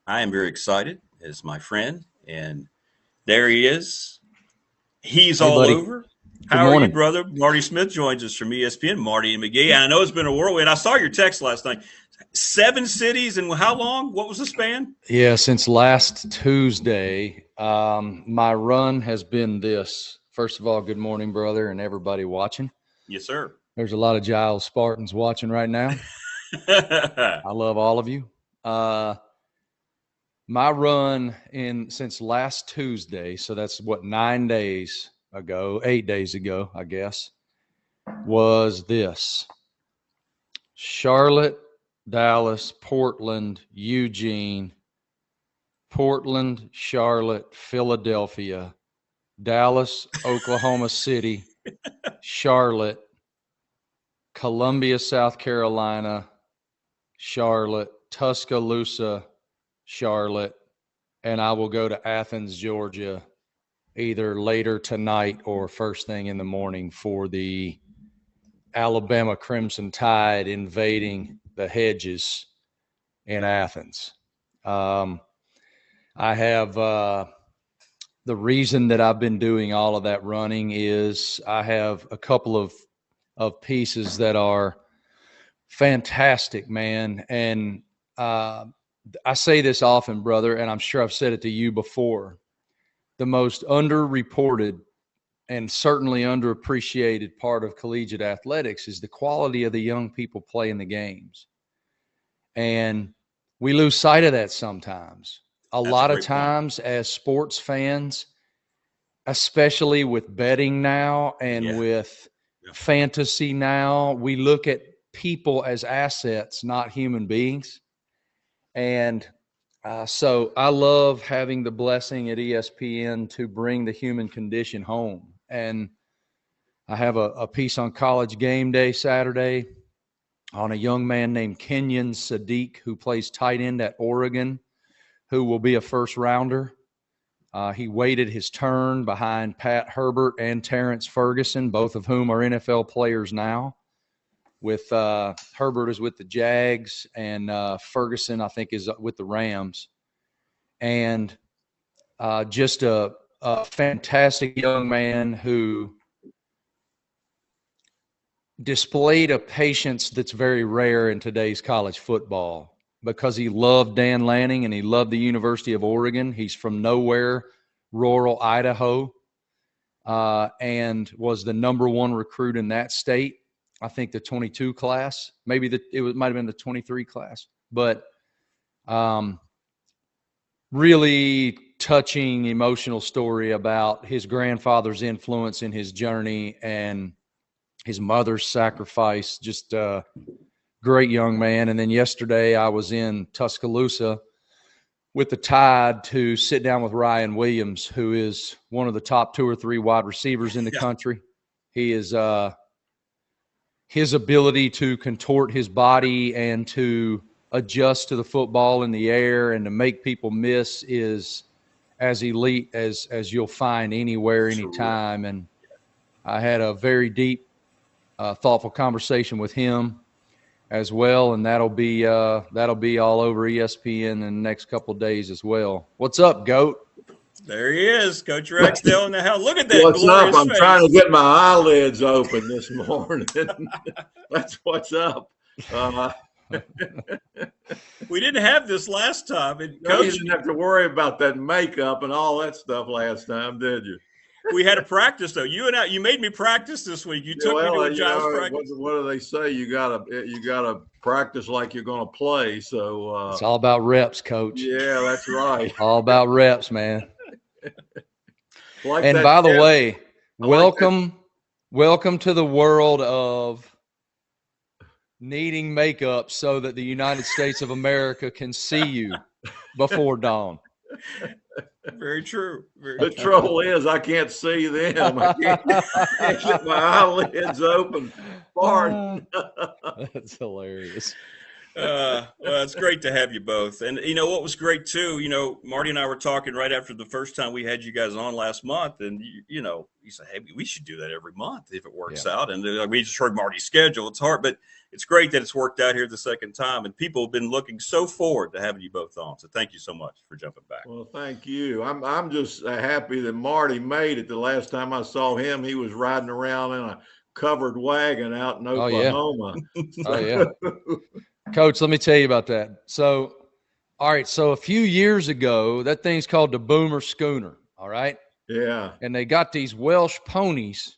I am very excited as my friend, and there he is. He's Hey, all buddy. over. Good How are you, morning. brother? Marty Smith joins us from ESPN. Marty and McGee. And I know it's been a whirlwind. I saw your text last night. 7 cities and how long? What was the span? Yeah, since last Tuesday, my run has been this. First of all, good morning, brother, and everybody watching. Yes, sir. There's a lot of Giles Spartans watching right now. I love all of you. Uh, my run since last Tuesday, so that's what 9 days ago, 8 days ago, I guess, was this: Charlotte, Dallas, Portland, Eugene, Portland, Charlotte, Philadelphia, Dallas, Oklahoma City, Charlotte, Columbia, South Carolina, Charlotte, Tuscaloosa, Charlotte, and I will go to Athens, Georgia, either later tonight or first thing in the morning for the Alabama Crimson Tide invading the hedges in Athens. I have the reason that I've been doing all of that running is I have a couple of pieces that are fantastic, man. And I say this often, brother, and I'm sure I've said it to you before. The most underreported and certainly underappreciated part of collegiate athletics is the quality of the young people playing the games. And we lose sight of that sometimes. A That's a lot of great point. times as sports fans, especially with betting now and Yeah. with Yeah. fantasy now, we look at people as assets, not human beings. And so I love having the blessing at ESPN to bring the human condition home. And I have a piece on College Game Day Saturday on a young man named Kenyon Sadiq, who plays tight end at Oregon, who will be a first rounder. He waited his turn behind Pat Herbert and Terrence Ferguson, both of whom are NFL players now. With Herbert is with the Jags, and Ferguson, I think, is with the Rams. And just a fantastic young man who displayed a patience that's very rare in today's college football because he loved Dan Lanning and he loved the University of Oregon. He's from nowhere, rural Idaho, and was the number one recruit in that state. I think the 22 class, maybe might have been the 23 class, but really touching, emotional story about his grandfather's influence in his journey and his mother's sacrifice. Just a great young man. And then yesterday I was in Tuscaloosa with the Tide to sit down with Ryan Williams, who is one of the top 2 or 3 wide receivers in the country. He is his ability to contort his body and to adjust to the football in the air and to make people miss is as elite as you'll find anywhere, anytime. And I had a very deep, thoughtful conversation with him as well, and that'll be all over ESPN in the next couple of days as well. What's up, Goat? There he is, Coach Ragsdale in the house. Look at that What's up? glorious I'm trying to face. get my eyelids open this morning. That's what's up. We didn't have this last time. And No, you Coach, didn't have to worry about that makeup and all that stuff last time, did you? we had a practice though. You made me practice this week. You took me to a Giles practice. What do they say? You gotta practice like you're gonna play. So It's all about reps, Coach. yeah, that's right. All about reps, man. Like And that by the Tim- way, I welcome to the world of needing makeup so that the United States of America can see you before dawn. Very true. Very the true. trouble is I can't see them. I can't get my eyelids open. Pardon. That's hilarious. Well, it's great to have you both. And you know what was great too, Marty and I were talking right after the first time we had you guys on last month, and you said, hey, we should do that every month if it works out. And we just heard Marty's schedule. It's hard, but it's great that it's worked out here the second time, and people have been looking so forward to having you both on. So thank you so much for jumping back. Well, thank you. I'm just happy that Marty made it. The last time I saw him, he was riding around in a covered wagon out in Oklahoma. Oh yeah. Coach, let me tell you about that. So, all right. So a few years ago, that thing's called the Boomer Schooner. All right. Yeah. And they got these Welsh ponies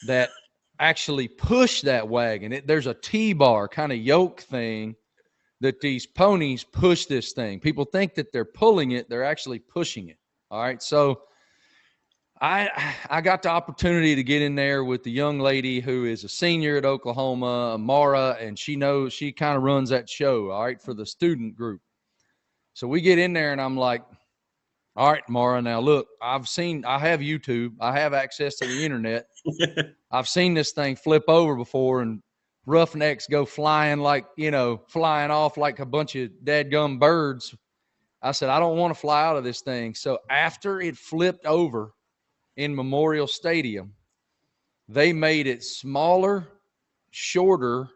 that actually push that wagon. There's a T-bar kind of yoke thing that these ponies push this thing. People think that they're pulling it. They're actually pushing it. All right. So I got the opportunity to get in there with the young lady who is a senior at Oklahoma, Mara, and she kind of runs that show, all right, for the student group. So we get in there and I'm like, all right, Mara, now look, I have YouTube. I have access to the internet. I've seen this thing flip over before and roughnecks go flying flying off like a bunch of dadgum birds. I said, I don't want to fly out of this thing. So after it flipped over in Memorial Stadium, they made it smaller, shorter,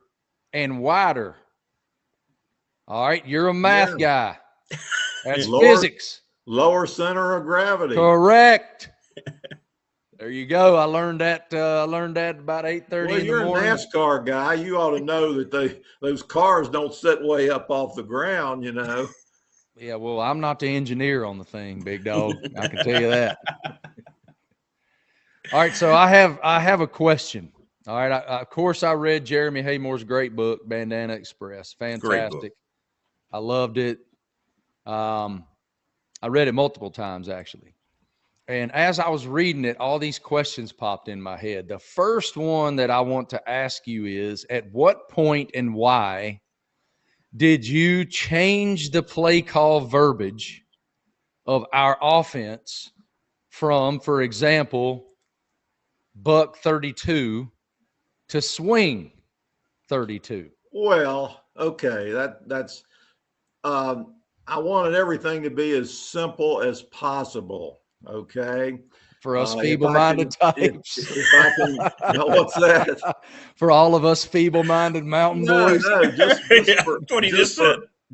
and wider. All right, you're a math guy. That's physics. Lower center of gravity. Correct. There you go. I learned that about 8:30 in the morning. You're a NASCAR guy. You ought to know that those cars don't sit way up off the ground, Yeah, well, I'm not the engineer on the thing, big dog. I can tell you that. All right, so I have a question. All right, of course, I read Jeremy Haymore's great book, Bandana Express. Fantastic. I loved it. I read it multiple times, actually. And as I was reading it, all these questions popped in my head. The first one that I want to ask you is, at what point and why did you change the play call verbiage of our offense from, for example, buck 32 to swing 32? Well, okay, that's I wanted everything to be as simple as possible. Okay, for us feeble-minded types. If I can, what's that? For all of us feeble-minded mountain boys. No,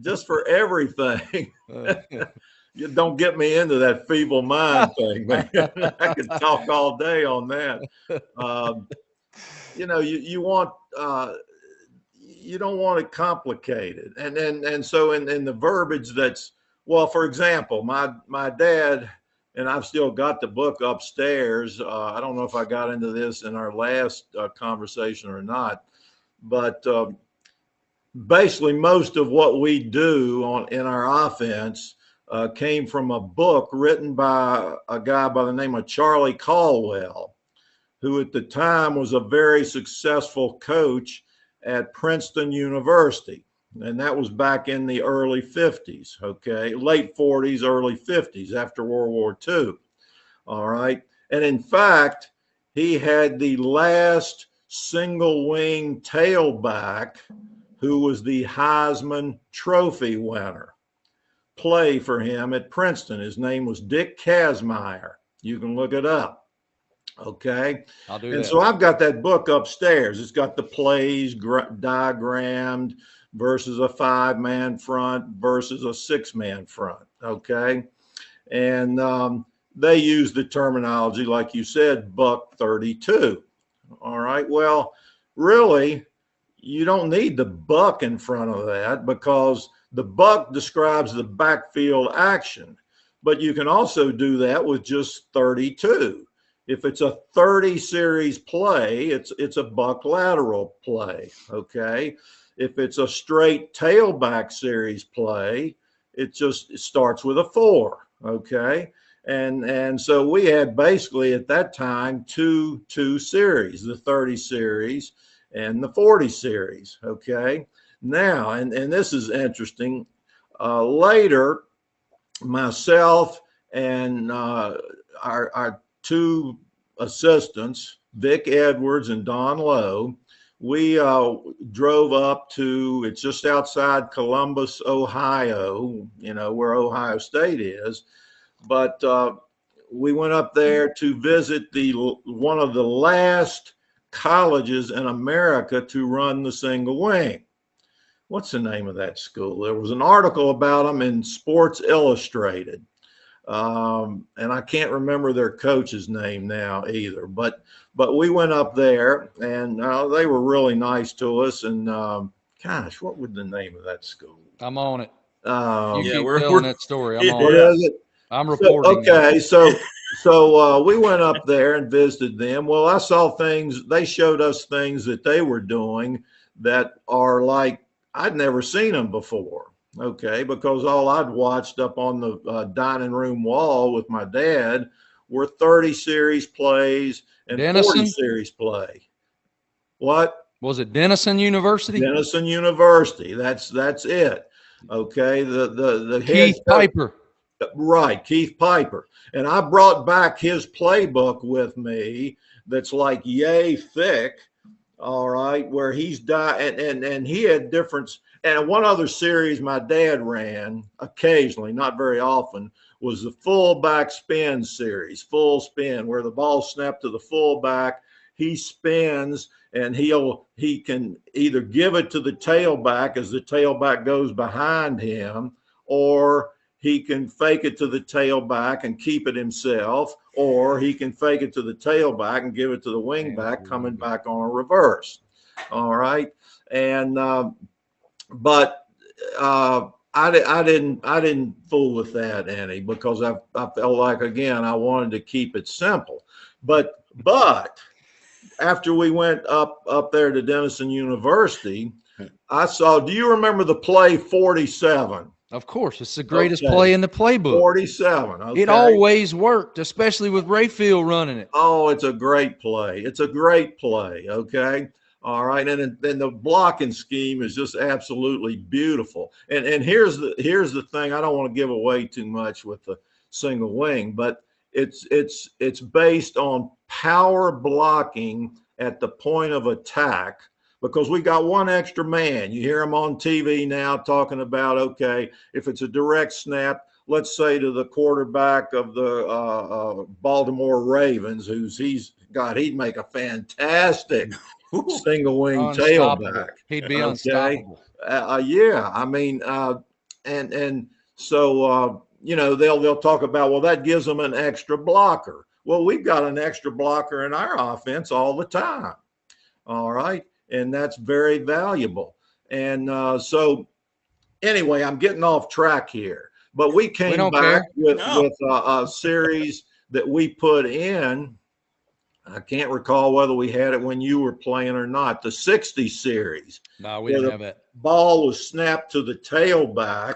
just for everything. You don't get me into that feeble mind thing, man. I could talk all day on that. You want you don't want it complicated, and so in the verbiage that's, well, for example, my dad, and I've still got the book upstairs. I don't know if I got into this in our last conversation or not, but basically most of what we do in our offense came from a book written by a guy by the name of Charlie Caldwell, who at the time was a very successful coach at Princeton University. And that was back in the early 50s, okay, late 40s, early 50s, after World War II. All right. And in fact, he had the last single wing tailback who was the Heisman Trophy winner play for him at Princeton. His name was Dick Kazmaier. You can look it up. Okay. I'll do that. So I've got that book upstairs. It's got the plays diagrammed versus a 5-man front versus a 6-man front. Okay. And they use the terminology, like you said, buck 32. All right. Well, really, you don't need the buck in front of that, because the buck describes the backfield action, but you can also do that with just 32. If it's a 30 series play, it's a buck lateral play. Okay. If it's a straight tailback series play, it starts with a 4. Okay. And so we had basically at that time two series, the 30 series and the 40 series. Okay. Now, and this is interesting. Later, myself and our two assistants, Vic Edwards and Don Lowe, we drove up to, it's just outside Columbus, Ohio, you know, where Ohio State is. But we went up there to visit one of the last colleges in America to run the single wing. What's the name of that school? There was an article about them in Sports Illustrated. And I can't remember their coach's name now either, but we went up there, and they were really nice to us. And gosh, what was the name of that school? I'm on it. You keep telling that story. I'm on what it. is it? I'm reporting. Okay, so we went up there and visited them. Well, I saw things. They showed us things that they were doing that are like I'd never seen them before. Okay, because all I'd watched up on the dining room wall with my dad were 30 series plays and Denison? 40 series play. What? Was it Denison University? Denison University. That's it. Okay, the Keith Piper. Right, Keith Piper. And I brought back his playbook with me that's like yay thick, all right, where he's and he had different. And one other series my dad ran occasionally, not very often, was the fullback spin series, full spin, where the ball snapped to the fullback. He spins, and he can either give it to the tailback as the tailback goes behind him, or he can fake it to the tailback and keep it himself, or he can fake it to the tailback and give it to the wingback coming back on a reverse. All right. And, but I didn't fool with that any, because I felt like, again, I wanted to keep it simple. But after we went up there to Denison University, I saw, do you remember the play 47? Of course, it's the greatest play in the playbook. 47. Okay. It always worked, especially with Rayfield running it. Oh, it's a great play. It's a great play. Okay. All right. And then the blocking scheme is just absolutely beautiful. And here's the thing. I don't want to give away too much with the single wing, but it's based on power blocking at the point of attack, because we got one extra man. You hear him on TV now talking about, okay, if it's a direct snap, let's say to the quarterback of the Baltimore Ravens, he'd make a fantastic single wing tailback. He'd be unstoppable. Yeah, I mean, and so you know, they'll talk about, well, that gives them an extra blocker. Well, we've got an extra blocker in our offense all the time. All right. And that's very valuable. And so anyway, I'm getting off track here, but we came back with a series that we put in. I can't recall whether we had it when you were playing or not. The 60 series. No, we didn't have it. Ball was snapped to the tailback,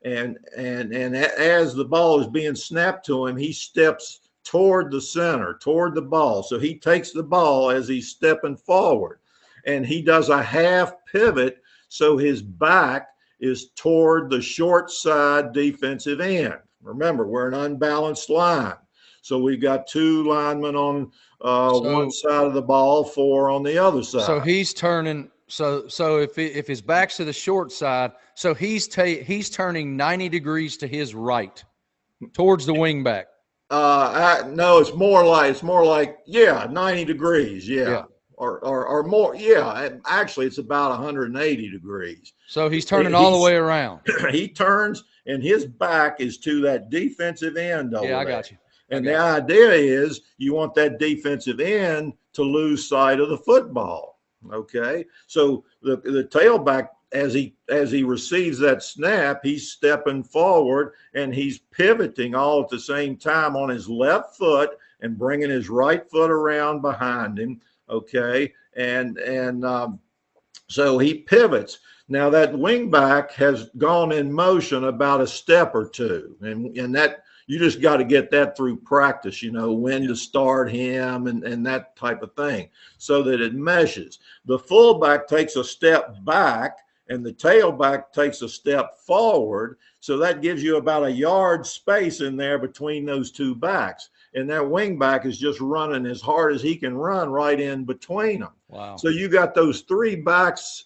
and as the ball is being snapped to him, he steps toward the center, toward the ball. So he takes the ball as he's stepping forward, and he does a half pivot, so his back is toward the short side defensive end. Remember, we're an unbalanced line. So we've got two linemen on one side of the ball, four on the other side. So he's turning. So if his back's to the short side, so he's turning 90 degrees to his right, towards the wing back. No, it's more like 90 degrees, yeah. Or more, yeah. Actually, it's about 180 degrees. So he's turning all the way around. He turns, and his back is to that defensive end over there. I got you. And the idea is you want that defensive end to lose sight of the football. Okay, so the tailback, as he receives that snap, he's stepping forward and he's pivoting all at the same time on his left foot and bringing his right foot around behind him. Okay, and so he pivots. Now that wingback has gone in motion about a step or two, and that you just got to get that through practice, you know, when to start him and that type of thing, so that it meshes. The fullback takes a step back and the tailback takes a step forward. So that gives you about a yard space in there between those two backs. And that wing back is just running as hard as he can run right in between them. Wow. So you got those three backs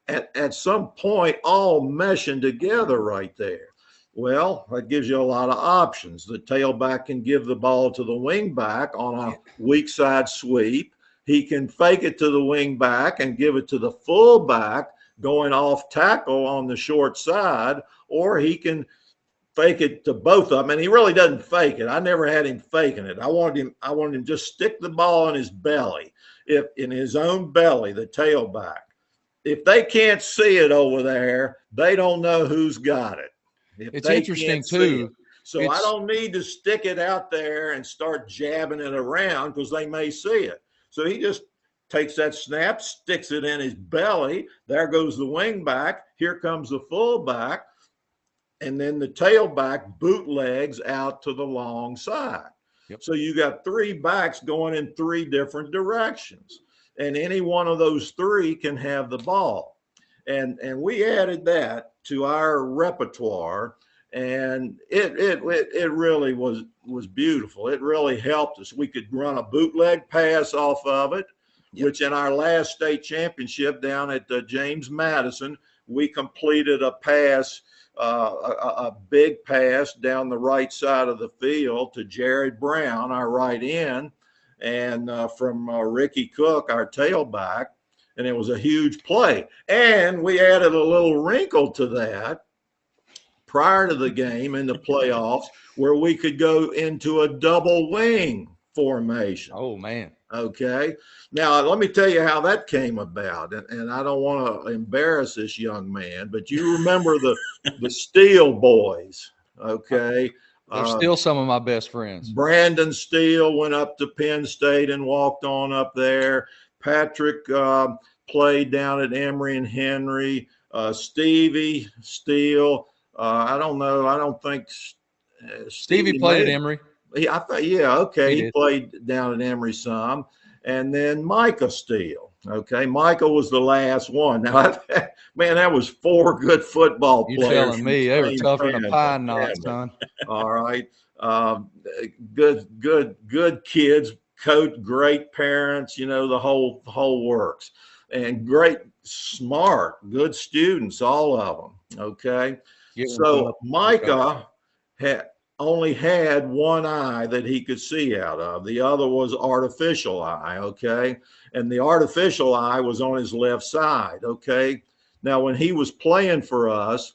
at some point all meshing together right there. Well, that gives you a lot of options. The tailback can give the ball to the wing back on a weak side sweep. He can fake it to the wing back and give it to the fullback going off tackle on the short side, or he can fake it to both of them. And he really doesn't fake it. I never had him faking it. I wanted him to just stick the ball in his belly, if in his own belly, the tailback. If they can't see it over there, they don't know who's got it. It's interesting too. So I don't need to stick it out there and start jabbing it around because they may see it. So he just takes that snap, sticks it in his belly. There goes the wing back. Here comes the fullback. And then the tailback bootlegs out to the long side. Yep. So you got three backs going in three different directions. And any one of those three can have the ball. And we added that to our repertoire, and it really was beautiful. It really helped us. We could run a bootleg pass off of it, which in our last state championship down at James Madison, we completed a pass, a big pass down the right side of the field to Jared Brown, our right end, and from Ricky Cook, our tailback. And it was a huge play. And we added a little wrinkle to that prior to the game in the playoffs where we could go into a double wing formation. Oh, man. Okay. Now, let me tell you how that came about. And I don't want to embarrass this young man, but you remember the Steele boys, okay? They're still some of my best friends. Brandon Steele went up to Penn State and walked on up there. Patrick played down at Emory and Henry. Stevie Steele. I don't know. I don't think Stevie played at Emory. I thought, yeah, okay. He played down at Emory some. And then Micah Steele. Okay, Michael was the last one. Now, man, that was four good football players. You're telling me they were tougher than a pine knot, son. All right. Good kids. Coach, great parents, you know, the whole works, and great, smart, good students, all of them. Okay. So Micah only had one eye that he could see out of. The other was artificial eye. Okay. And the artificial eye was on his left side. Okay. Now, when he was playing for us,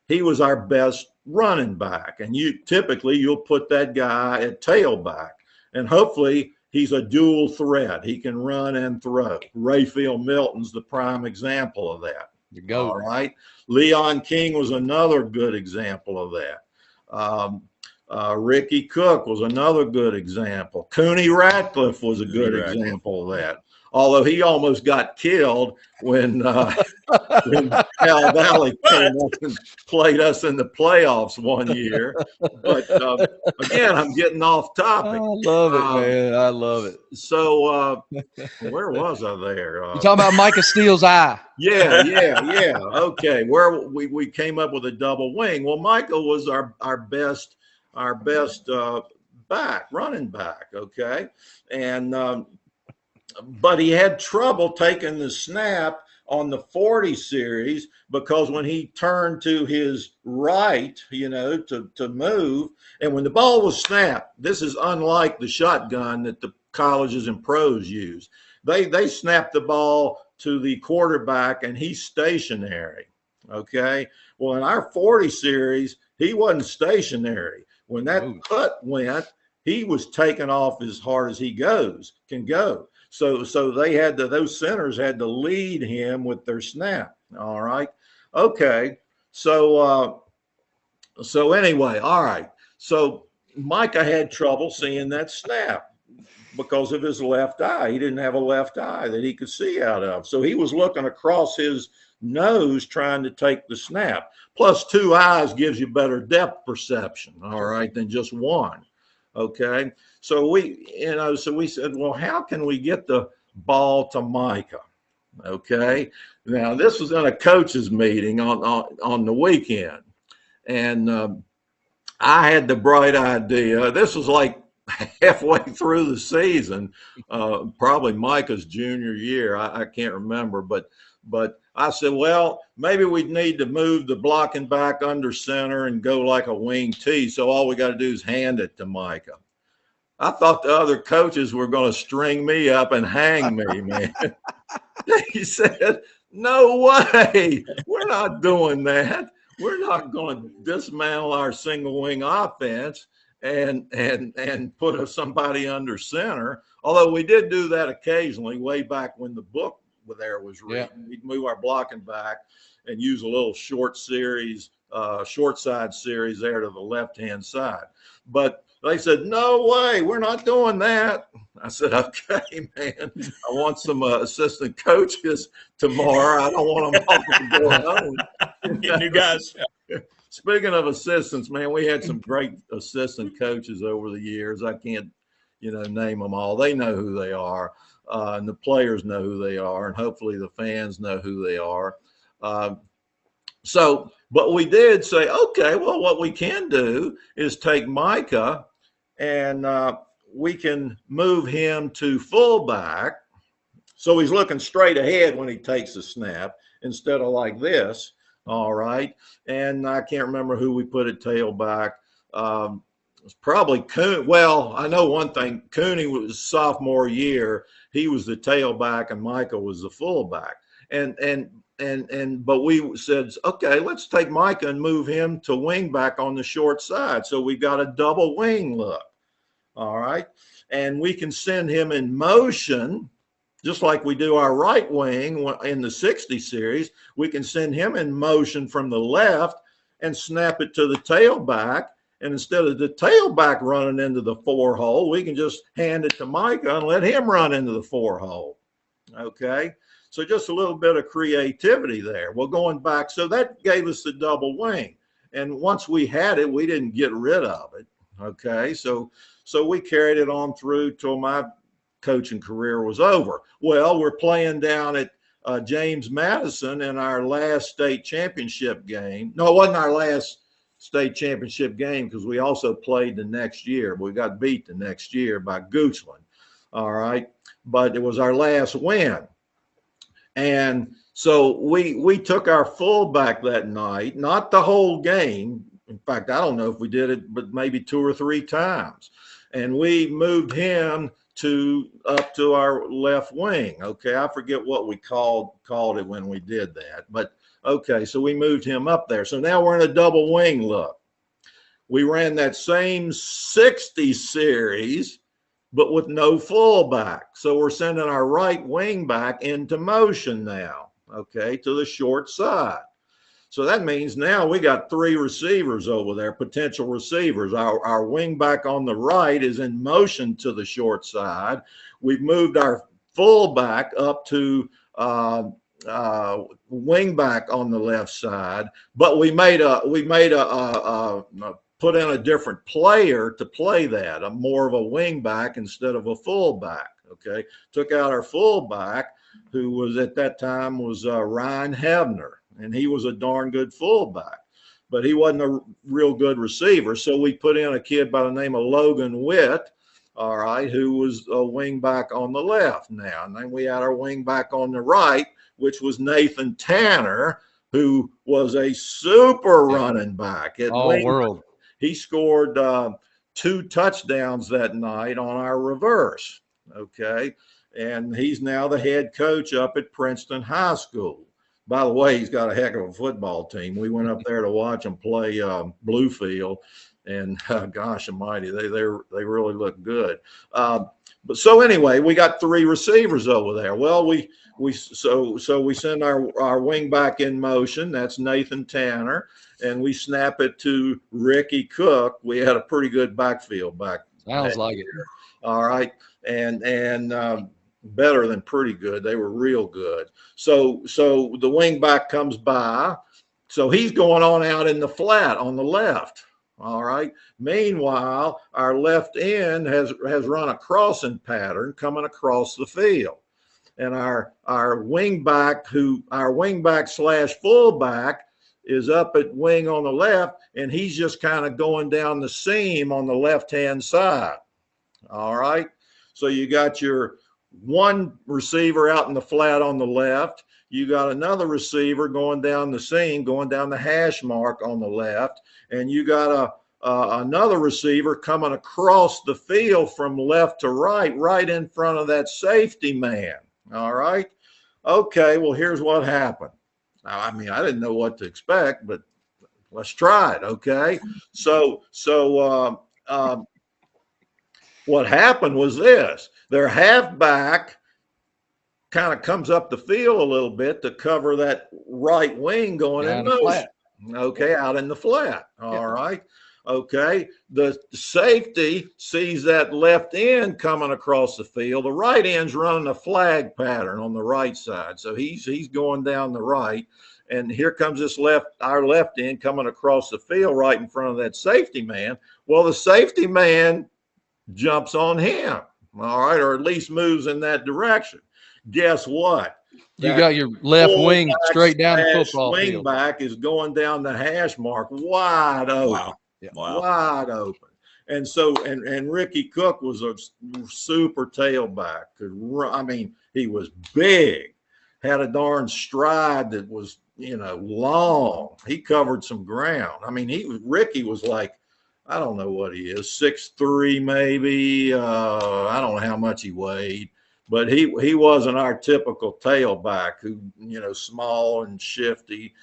he was our best running back. And you'll put that guy at tailback. And hopefully he's a dual threat. He can run and throw. Rayfield Milton's the prime example of that. You go. All right. Leon King was another good example of that. Ricky Cook was another good example. Cooney Ratcliffe was a good example of that. Although he almost got killed when Cal Valley came up and played us in the playoffs one year. But again, I'm getting off topic. I love it, man. I love it. So where was I there? You're talking about Micah Steele's eye. Yeah. Okay, where we came up with a double wing. Well, Michael was our best running back. Okay, and but he had trouble taking the snap on the 40 series because when he turned to his right, you know, to move, and when the ball was snapped, this is unlike the shotgun that the colleges and pros use. They snap the ball to the quarterback and he's stationary. Okay. Well, in our 40 series, he wasn't stationary. When that cut went, he was taken off as hard as he can go. So those centers had to lead him with their snap. All right. Okay. So anyway, all right. So Micah had trouble seeing that snap because of his left eye. He didn't have a left eye that he could see out of. So he was looking across his nose trying to take the snap. Plus, two eyes gives you better depth perception, all right, than just one. Okay. So we said, well, how can we get the ball to Micah? Okay. Now, this was in a coach's meeting on the weekend. And I had the bright idea. This was like halfway through the season, probably Micah's junior year. I can't remember, but I said, well, maybe we need to move the blocking back under center and go like a wing T. So all we got to do is hand it to Micah. I thought the other coaches were going to string me up and hang me, man. He said, no way. We're not doing that. We're not going to dismantle our single wing offense and put somebody under center. Although we did do that occasionally way back when the book there was written. Yeah. We'd move our blocking back and use a little short side series there to the left-hand side. But they said, no way, we're not doing that. I said, okay, man, I want some assistant coaches tomorrow. I don't want them off the door home. Get new guys. Speaking of assistants, man, we had some great assistant coaches over the years. I can't, name them all. They know who they are, and the players know who they are, and hopefully the fans know who they are. But we did say, okay, well, what we can do is take Micah and we can move him to fullback. So he's looking straight ahead when he takes the snap instead of like this. All right. And I can't remember who we put at tailback. It's probably Coon. Well, I know one thing. Cooney was sophomore year. He was the tailback and Micah was the fullback. But we said, okay, let's take Micah and move him to wing back on the short side. So we got a double wing look. All right. And we can send him in motion, just like we do our right wing in the 60 series. We can send him in motion from the left and snap it to the tailback. And instead of the tailback running into the 4-hole, we can just hand it to Micah and let him run into the 4-hole. Okay. So just a little bit of creativity there. Well, going back, so that gave us the double wing. And once we had it, we didn't get rid of it. Okay. So we carried it on through till my coaching career was over. Well, we're playing down at James Madison in our last state championship game. No, it wasn't our last state championship game because we also played the next year. We got beat the next year by Goochland. All right. But it was our last win. And so we took our fullback that night, not the whole game. In fact, I don't know if we did it, but maybe 2 or 3 times. And we moved him up to our left wing. Okay, I forget what we called it when we did that. But okay, so we moved him up there. So now we're in a double wing look. We ran that same 60 series, but with no fullback. So we're sending our right wing back into motion now, okay, to the short side. So that means now we got 3 receivers over there, potential receivers. Our wing back on the right is in motion to the short side. We've moved our fullback up to wing back on the left side, but we put in a different player to play that, more of a wing back instead of a fullback. Okay, took out our fullback, who was at that time was Ryan Hebner, and he was a darn good fullback, but he wasn't a real good receiver. So we put in a kid by the name of Logan Witt, all right, who was a wing back on the left now. And then we had our wing back on the right, which was Nathan Tanner, who was a super running back. All world. He scored 2 touchdowns that night on our reverse, okay? And he's now the head coach up at Princeton High School. By the way, he's got a heck of a football team. We went up there to watch him play Bluefield, and gosh almighty, they really look good. But so anyway, we got 3 receivers over there. Well, we send our wing back in motion. That's Nathan Tanner, and we snap it to Ricky Cook. We had a pretty good backfield back. Sounds like it. All right, and better than pretty good. They were real good. So the wing back comes by. So he's going on out in the flat on the left. All right. Meanwhile, our left end has run a crossing pattern coming across the field. And our wing back / fullback is up at wing on the left, and he's just kind of going down the seam on the left-hand side. All right. So you got your one receiver out in the flat on the left. You got another receiver going down the seam, going down the hash mark on the left. And you got another receiver coming across the field from left to right, right in front of that safety man. All right. Okay. Well, here's what happened. Now, I mean, I didn't know what to expect, but let's try it. Okay. So what happened was this: their halfback kind of comes up the field a little bit to cover that right wing going in motion. Okay, out in the flat. All right. Okay. The safety sees that left end coming across the field. The right end's running a flag pattern on the right side. So he's going down the right. And here comes our left end coming across the field right in front of that safety man. Well, the safety man jumps on him, all right, or at least moves in that direction. Guess what? You got your left wing straight down the football field. Wing back is going down the hash mark, wide open. Wow. Wow. Wide open. And so, and Ricky Cook was a super tailback. I mean, he was big, had a darn stride that was, long. He covered some ground. I mean, Ricky was like, I don't know what he is, 6'3" maybe. I don't know how much he weighed, but he wasn't our typical tailback who, small and shifty.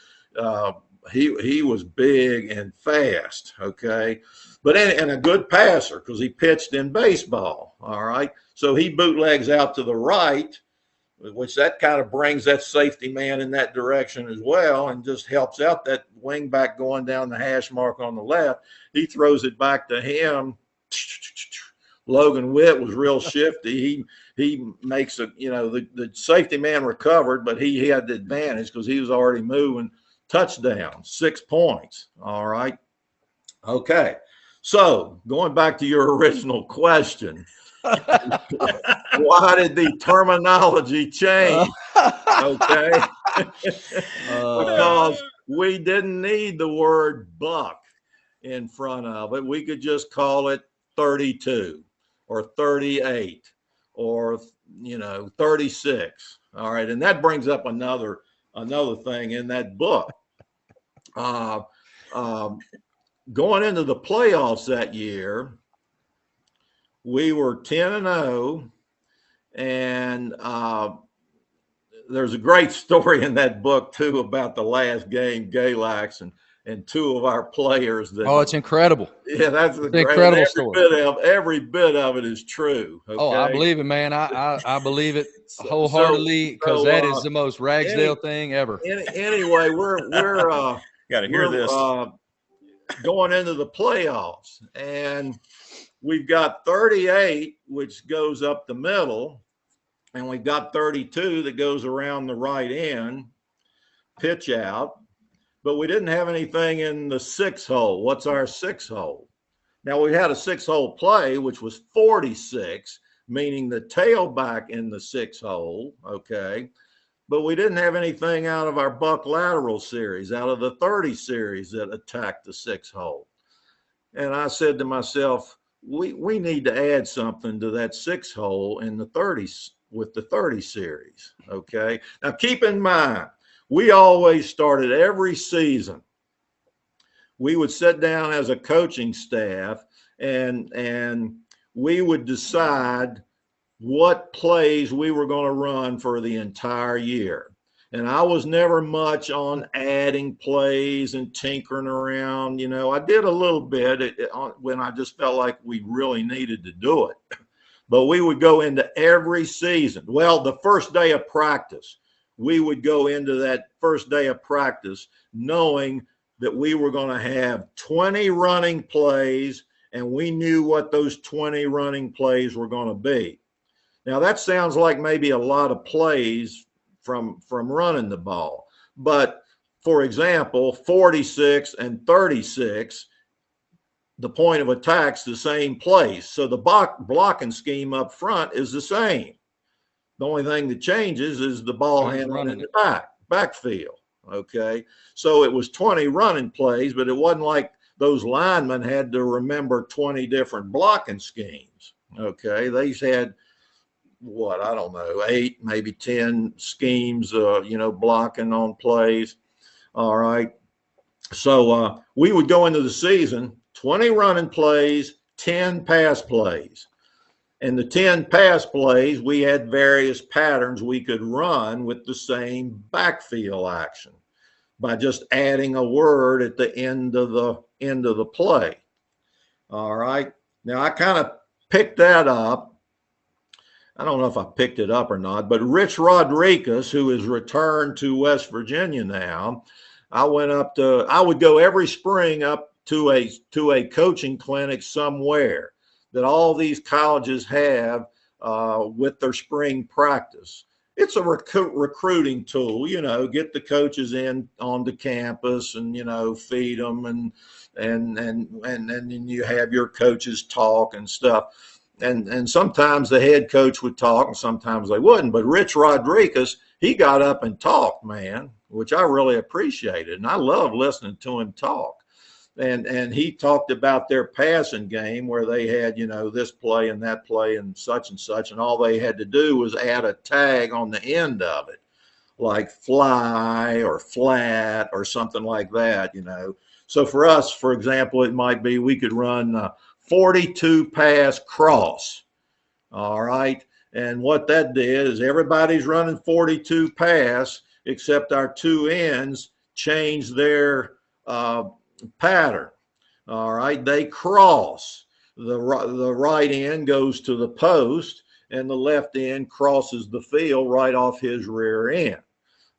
He was big and fast, okay, but and a good passer because he pitched in baseball. All right, so he bootlegs out to the right, which that kind of brings that safety man in that direction as well, and just helps out that wing back going down the hash mark on the left. He throws it back to him. Logan Witt was real shifty. He makes the safety man recovered, but he had the advantage because he was already moving. Touchdown, 6 points. All right. Okay. So going back to your original question, why did the terminology change? Okay. Because we didn't need the word buck in front of it. We could just call it 32 or 38 or 36. All right. And that brings up another thing in that book. Going into the playoffs that year, we were 10-0, and there's a great story in that book too about the last game, Galax, and two of our players. It's incredible. Yeah, that's an incredible story. Every bit of it is true. Okay? Oh, I believe it, man. I believe it wholeheartedly because that is the most Ragsdale thing ever. Anyway, we're got to hear this. Going into the playoffs, and we've got 38, which goes up the middle, and we've got 32 that goes around the right end, pitch out. But we didn't have anything in the 6 hole. What's our 6 hole? Now, we had a 6 hole play, which was 46, meaning the tailback in the 6 hole, okay? But we didn't have anything out of our buck lateral series, out of the 30 series that attacked the 6 hole. And I said to myself, we need to add something to that 6 hole in the 30s with the 30 series, okay? Now, keep in mind, we always started every season. We would sit down as a coaching staff and we would decide what plays we were going to run for the entire year. And I was never much on adding plays and tinkering around. I did a little bit when I just felt like we really needed to do it. But we would go into every season. Well, the first day of practice, we would go into that first day of practice knowing that we were going to have 20 running plays, and we knew what those 20 running plays were going to be. Now, that sounds like maybe a lot of plays from running the ball. But, for example, 46 and 36, the point of attack's the same place. So the blocking scheme up front is the same. The only thing that changes is the ball handling in the backfield. Okay. So it was 20 running plays, but it wasn't like those linemen had to remember 20 different blocking schemes. Okay. They had what, I don't know, 8, maybe 10 schemes, you know, blocking on plays. All right. So we would go into the season, 20 running plays, 10 pass plays. And the 10 pass plays, we had various patterns we could run with the same backfield action by just adding a word at the end of the play. All right. Now I kind of picked that up. I don't know if I picked it up or not, but Rich Rodriguez, who is returned to West Virginia now, I would go every spring up to a coaching clinic somewhere that all these colleges have with their spring practice. It's a recruiting tool, you know, get the coaches in onto campus and, you know, feed them and then you have your coaches talk and stuff. And sometimes the head coach would talk and sometimes they wouldn't. But Rich Rodriguez, he got up and talked, man, which I really appreciated. And I love listening to him talk. And he talked about their passing game where they had, you know, this play and that play and such, and all they had to do was add a tag on the end of it, like fly or flat or something like that, you know. So for us, for example, it might be we could run 42 pass cross. All right. And what that did is everybody's running 42 pass, except our two ends changed their pattern. All right. They cross. The right end goes to the post and the left end crosses the field right off his rear end.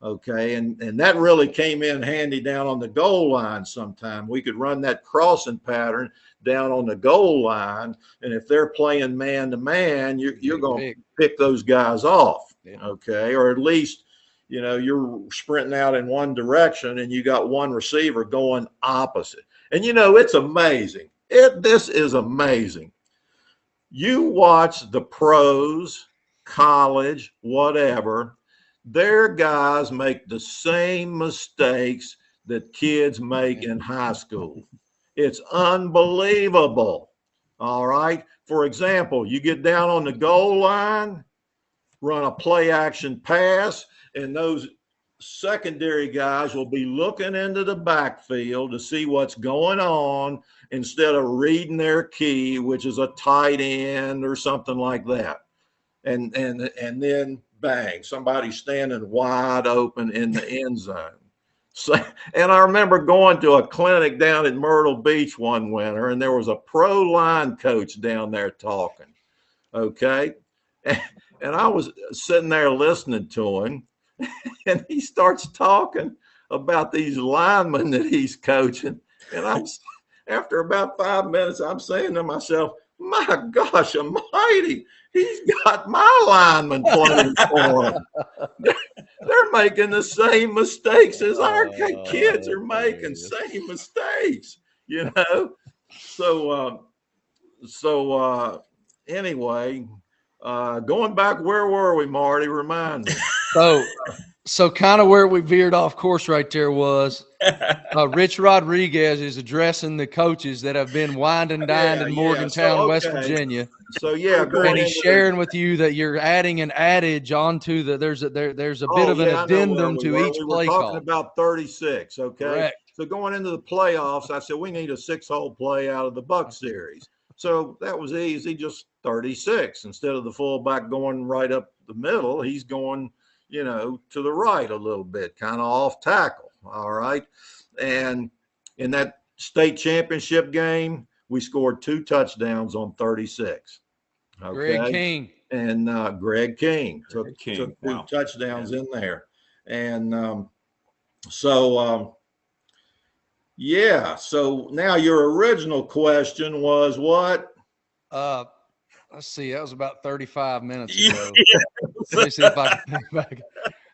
Okay. And that really came in handy down on the goal line sometime. We could run that crossing pattern down on the goal line. And if they're playing man to man, you're going to pick those guys off. Yeah. Okay. Or at least, you know, you're sprinting out in one direction and you got one receiver going opposite. And, you know, it's amazing. This is amazing. You watch the pros, college, whatever, their guys make the same mistakes that kids make in high school. It's unbelievable. All right. For example, you get down on the goal line, run a play action pass, and those secondary guys will be looking into the backfield to see what's going on instead of reading their key, which is a tight end or something like that. And then bang, somebody's standing wide open in the end zone. So, and I remember going to a clinic down at Myrtle Beach one winter, and there was a pro line coach down there talking. Okay. And I was sitting there listening to him, and he starts talking about these linemen that he's coaching. And after about 5 minutes, I'm saying to myself, my gosh almighty, he's got my lineman playing for him. They're making the same mistakes as our kids are making, same mistakes, you know? So anyway, going back, where were we, Marty? Remind me. So kind of where we veered off course right there was Rich Rodriguez is addressing the coaches that have been wined and dined in Morgantown, West Virginia. So yeah, and he's sharing with you that you're adding an adage onto the there's a bit of an addendum to each play call. We're talking about 36. Okay. Correct. So going into the playoffs, I said we need a 6-hole play out of the Buck series. So that was easy, just 36. Instead of the fullback going right up the middle, he's going, you know, to the right a little bit, kind of off tackle. All right. And in that state championship game, we scored 2 touchdowns on 36. Okay. Greg King. And Greg King took 2 wow. touchdowns in there. And so now your original question was what? Let's see. That was about 35 minutes ago. Let me see if I can think back.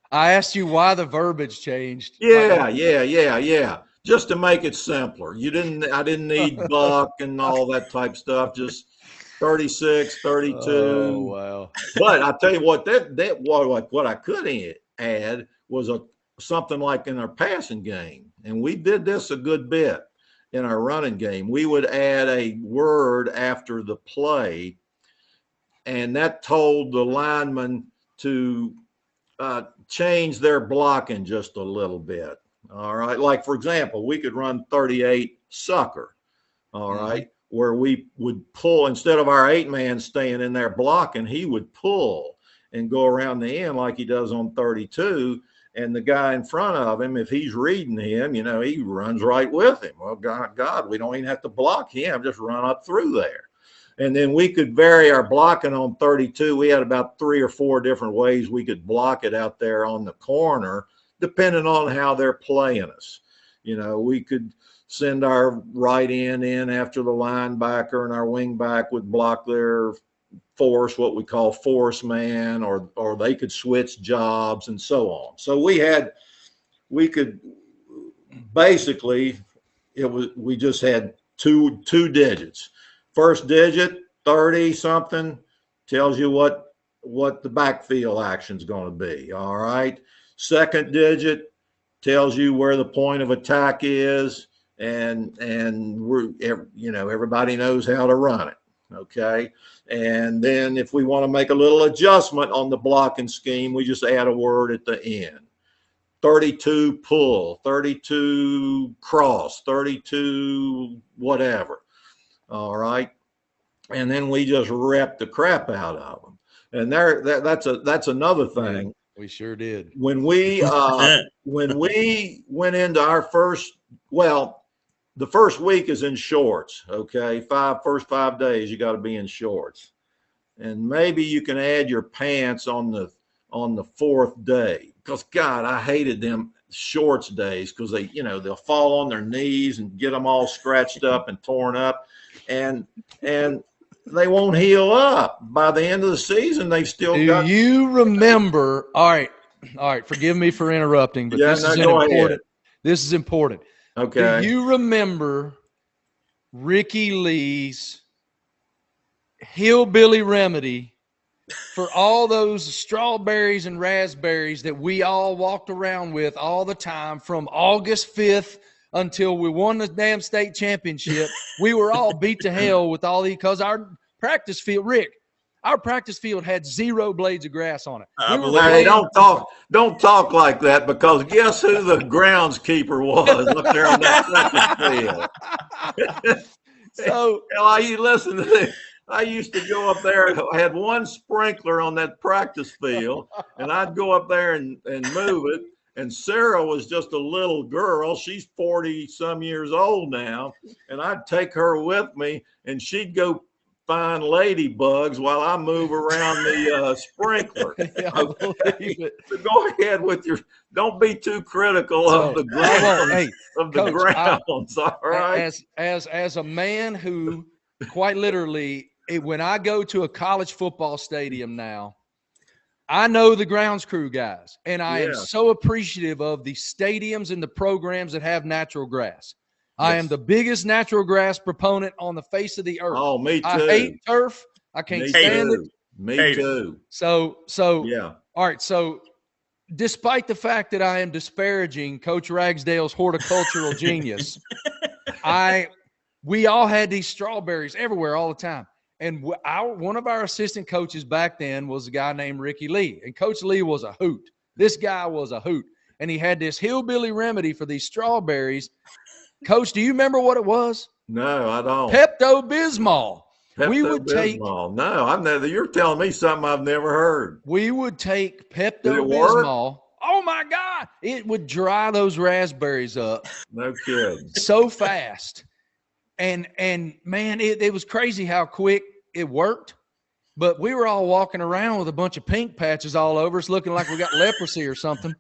I asked you why the verbiage changed. Yeah. Just to make it simpler. I didn't need Buck and all that type stuff. Just 36, 32. Oh, wow. But I tell you what, what I could add was something like in our passing game. And we did this a good bit in our running game. We would add a word after the play and that told the linemen to change their blocking just a little bit. All right. Like, for example, we could run 38 sucker. All right. Where we would pull, instead of our 8-man staying in there blocking, he would pull and go around the end like he does on 32. And the guy in front of him, if he's reading him, you know, he runs right with him. Well, God, we don't even have to block him, just run up through there. And then we could vary our blocking on 32. We had about 3 or 4 different ways we could block it out there on the corner, depending on how they're playing us. You know, we could send our right end in after the linebacker, and our wing back would block their force, what we call force man, or they could switch jobs and so on. So we could basically, we just had two digits. First digit, 30 something, tells you what the backfield action is going to be. All right. Second digit tells you where the point of attack is, and everybody knows how to run it. Okay. And then if we want to make a little adjustment on the blocking scheme, we just add a word at the end. 32 pull, 32 cross, 32 whatever. All right. And then we just rep the crap out of them. And that's another thing. We sure did. When we went into our the first week is in shorts. Okay. First 5 days, you got to be in shorts. And maybe you can add your pants on the 4th day. Because God, I hated them shorts days, because they'll fall on their knees and get them all scratched up and torn up. And they won't heal up. By the end of the season, they've still got. Do you remember? All right. Forgive me for interrupting, but this is important. This is important. Okay. Do you remember Ricky Lee's hillbilly remedy for all those strawberries and raspberries that we all walked around with all the time from August 5th until we won the damn state championship? We were all beat to hell with all these, because our practice field, Rick, our practice field had 0 blades of grass on it. Hey, don't talk like that, because guess who the groundskeeper was up there on that practice field? So, you listen to this. I used to go up there. I had one sprinkler on that practice field, and I'd go up there and move it. And Sarah was just a little girl. She's 40-some years old now. And I'd take her with me, and she'd go find ladybugs while I move around the sprinkler. Yeah, okay. So go ahead with don't be too critical of the grounds. Coach, grounds. All right. As a man who quite literally, when I go to a college football stadium now, I know the grounds crew guys, and I am so appreciative of the stadiums and the programs that have natural grass. I am the biggest natural grass proponent on the face of the earth. Oh, me too. I hate turf. I can't stand it. Me too. So yeah. All right. So despite the fact that I am disparaging Coach Ragsdale's horticultural genius, we all had these strawberries everywhere all the time. And one of our assistant coaches back then was a guy named Ricky Lee. And Coach Lee was a hoot. This guy was a hoot. And he had this hillbilly remedy for these strawberries. Coach, do you remember what it was? No, I don't. Pepto-Bismol. We would take. No, I've never. You're telling me something I've never heard. We would take Pepto-Bismol. Oh my God! It would dry those raspberries up. No kidding. So fast, and man, it was crazy how quick it worked. But we were all walking around with a bunch of pink patches all over us, looking like we got leprosy or something.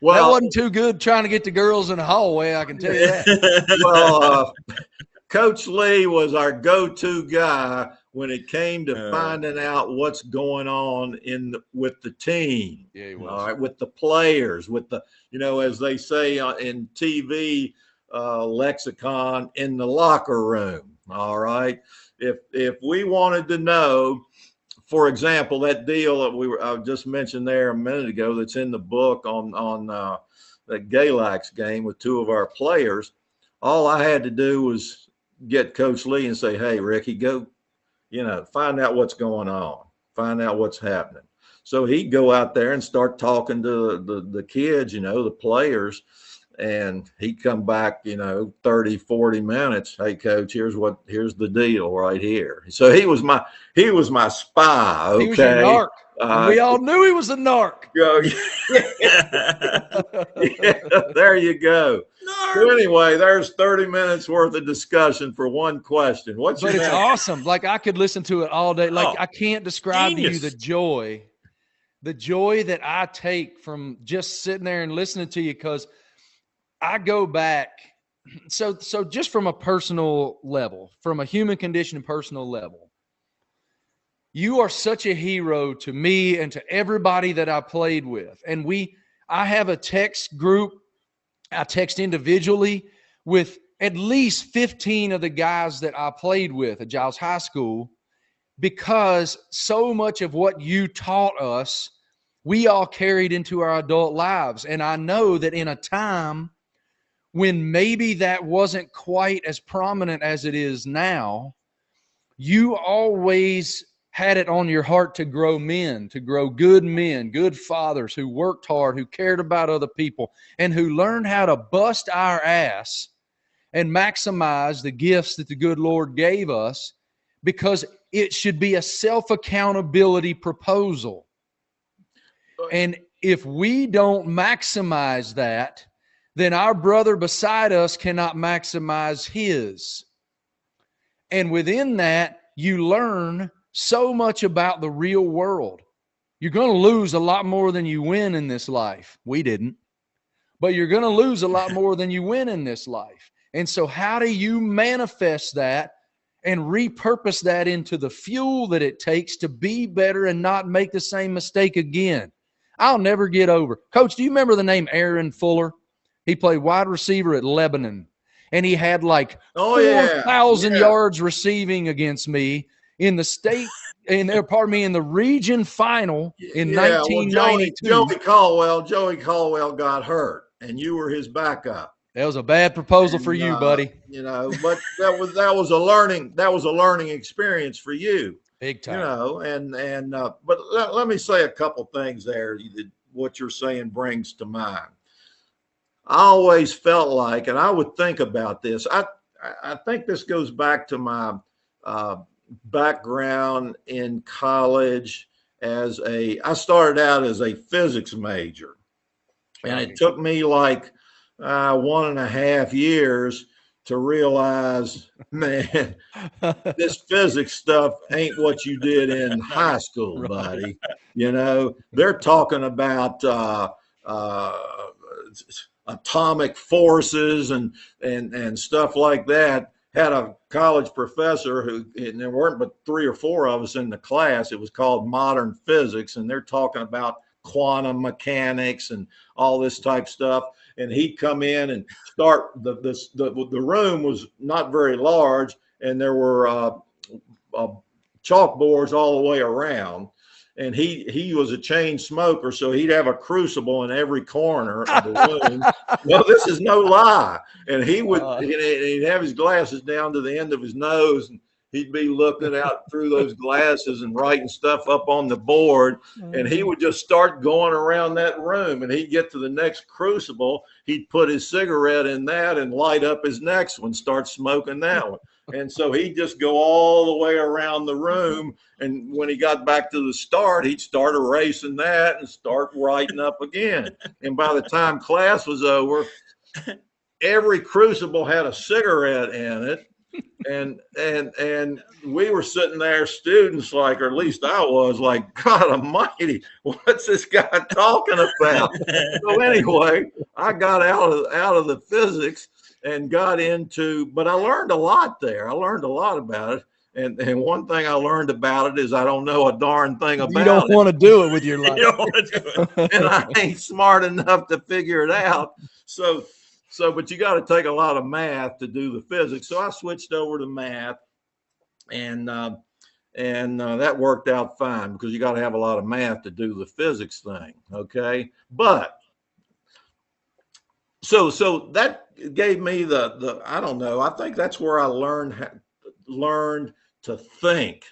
Well, that wasn't too good trying to get the girls in the hallway, I can tell you that. Well, Coach Lee was our go-to guy when it came to finding out what's going on with the team. Yeah, he was. All right, with the players, with the, as they say in TV lexicon, in the locker room. All right. If we wanted to know, for example, that deal that I just mentioned there a minute ago, that's in the book on that Galax game with 2 of our players, all I had to do was get Coach Lee and say, "Hey, Ricky, go find out what's going on, find out what's happening. So he'd go out there and start talking to the kids, the players, and he'd come back, 30, 40 minutes. Hey, coach, here's the deal right here. So he was my spy. Okay. He was your narc. And we all knew he was a narc. Yeah, there you go. So anyway, there's 30 minutes worth of discussion for one question. But it's awesome. Like, I could listen to it all day. Like, I can't describe to you the joy that I take from just sitting there and listening to you, because I go back. So just from a personal level, from a human condition and personal level, you are such a hero to me and to everybody that I played with. And I have a text group. I text individually with at least 15 of the guys that I played with at Giles High School, because so much of what you taught us, we all carried into our adult lives. And I know that in a time when maybe that wasn't quite as prominent as it is now, you always had it on your heart to grow men, good fathers who worked hard, who cared about other people, and who learned how to bust our ass and maximize the gifts that the good Lord gave us, because it should be a self-accountability proposal. And if we don't maximize that, then our brother beside us cannot maximize his. And within that, you learn so much about the real world. You're going to lose a lot more than you win in this life. We didn't. But you're going to lose a lot more than you win in this life. And so how do you manifest that and repurpose that into the fuel that it takes to be better and not make the same mistake again? I'll never get over. Coach, do you remember the name Aaron Fuller? He played wide receiver at Lebanon. And he had like 4,000 yards receiving against me in the state, in the region final in 1992. Well, Joey Caldwell got hurt, and you were his backup. That was a bad proposal for you, buddy. But that was a learning experience for you, big time. But let me say a couple things there. What you're saying brings to mind. I always felt like, and I would think about this. I think this goes back to my background in college. I started out as a physics major, and it took me like 1.5 years to realize, man, this physics stuff ain't what you did in high school, buddy. They're talking about atomic forces and stuff like that. Had a college professor and there weren't but 3 or 4 of us in the class. It was called modern physics, and they're talking about quantum mechanics and all this type stuff. And he'd come in and start the room was not very large, and there were chalkboards all the way around. And he was a chain smoker, so he'd have a crucible in every corner of the room. No, this is no lie. And he'd have his glasses down to the end of his nose, and he'd be looking out through those glasses and writing stuff up on the board. And he would just start going around that room, and he'd get to the next crucible. He'd put his cigarette in that and light up his next one, start smoking that one. And so he'd just go all the way around the room. And when he got back to the start, he'd start erasing that and start writing up again. And by the time class was over, every crucible had a cigarette in it. And we were sitting there, students, like, or at least I was, like, God almighty, what's this guy talking about? So anyway, I got out of the physics and got into, but I learned a lot there. I learned a lot about it. And one thing I learned about it is I don't know a darn thing about it. You don't want to do it with your life. You don't want to do it. And I ain't smart enough to figure it out. So, but you got to take a lot of math to do the physics. So I switched over to math, and that worked out fine, because you got to have a lot of math to do the physics thing. Okay. But so that gave me the I don't know. I think that's where I learned to think,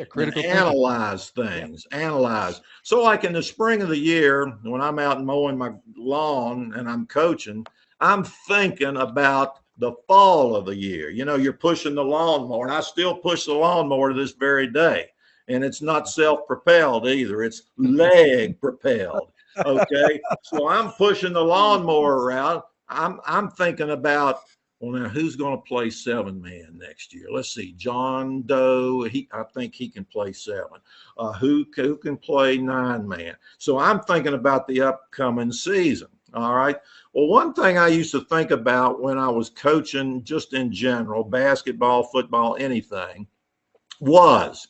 critical and analyze things, analyze. So like in the spring of the year, when I'm out mowing my lawn and I'm coaching, I'm thinking about the fall of the year. You know, you're pushing the lawnmower, and I still push the lawnmower to this very day. And it's not self-propelled either. It's leg propelled. Okay. So I'm pushing the lawnmower around. I'm thinking about, well, now who's going to play 7-man next year? Let's see. John Doe, I think he can play 7. Who can play 9-man? So I'm thinking about the upcoming season. All right. Well, one thing I used to think about when I was coaching, just in general, basketball, football, anything, was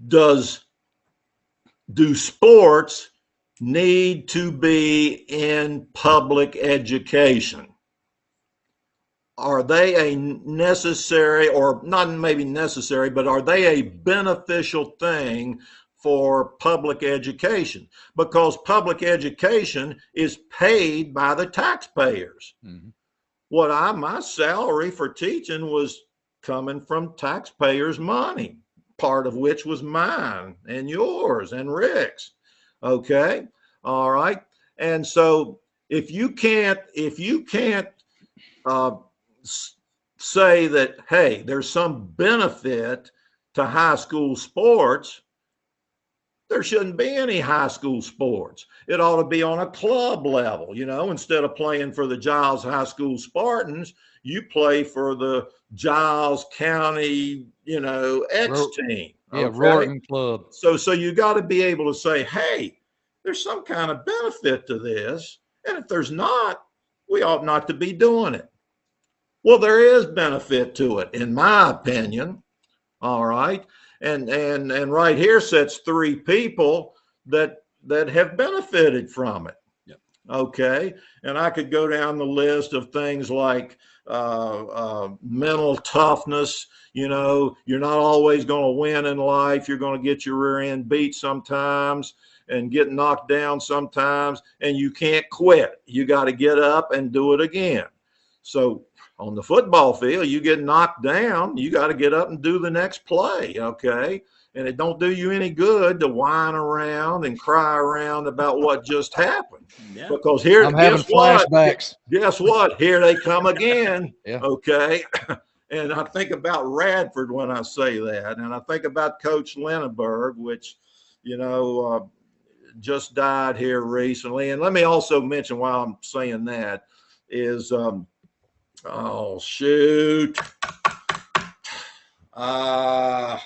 do sports need to be in public education? Are they a necessary, or not maybe necessary, but are they a beneficial thing for public education? Because public education is paid by the taxpayers. Mm-hmm. My salary for teaching was coming from taxpayers' money, part of which was mine and yours and Rick's. Okay. All right. And so if you can't say that, hey, there's some benefit to high school sports, there shouldn't be any high school sports. It ought to be on a club level. You know, instead of playing for the Giles High School Spartans, you play for the Giles County, you know, X team. Yeah, okay? Rorton Club. So you got to be able to say, hey, there's some kind of benefit to this. And if there's not, we ought not to be doing it. Well, there is benefit to it, in my opinion. All right. And right here sets 3 people that have benefited from it. Yep. Okay. And I could go down the list of things like mental toughness. You know, you're not always going to win in life. You're going to get your rear end beat sometimes and get knocked down sometimes, and you can't quit. You got to get up and do it again. So on the football field, you get knocked down, you got to get up and do the next play, okay? And it don't do you any good to whine around and cry around about what just happened. Yeah. Because here, I'm having flashbacks. Guess what? Here they come again, yeah. Okay? And I think about Radford when I say that, and I think about Coach Linneberg, which, you know, just died here recently. And let me also mention, while I'm saying that, is oh, shoot. My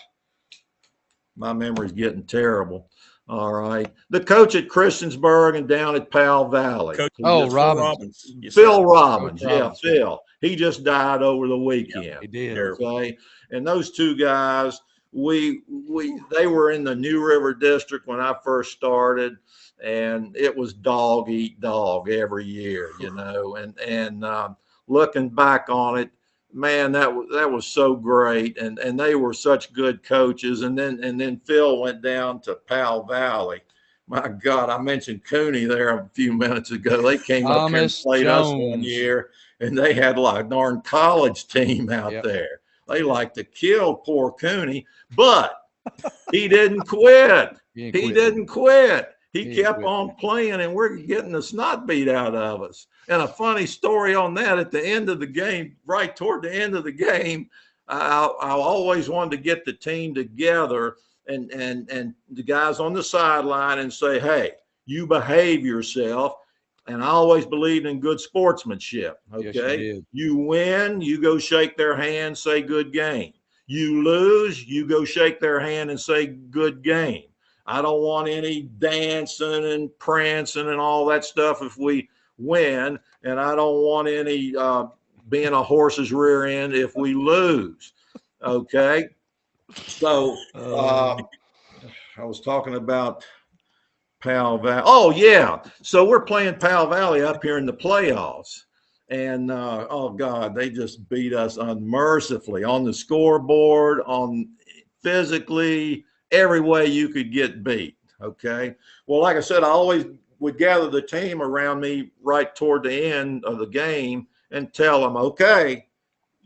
memory's getting terrible. All right. The coach at Christiansburg and down at Powell Valley. Robbins. Phil Robbins. Yeah, Phil. He just died over the weekend. Yeah, he did. Okay. And those 2 guys, they were in the New River District when I first started, and it was dog eat dog every year, you know, and looking back on it, man, that was so great. And they were such good coaches. And then Phil went down to Powell Valley. My God, I mentioned Cooney there a few minutes ago. They came up here and played us one year, and they had like a darn college team out there. They like to kill poor Cooney, but he didn't quit. He didn't quit. He kept on playing, and we're getting the snot beat out of us. And a funny story on that, at the end of the game, right toward the end of the game, I always wanted to get the team together and the guys on the sideline and say, hey, you behave yourself. And I always believed in good sportsmanship. Okay. Yes, you win, you go shake their hand, say good game. You lose, you go shake their hand and say good game. I don't want any dancing and prancing and all that stuff if we win. And I don't want any being a horse's rear end if we lose. Okay. So I was talking about Powell Valley. Oh, yeah. So we're playing Powell Valley up here in the playoffs. And, oh, God, they just beat us unmercifully on the scoreboard, on physically, every way you could get beat. Okay. Well, like I said, I always would gather the team around me right toward the end of the game and tell them, okay,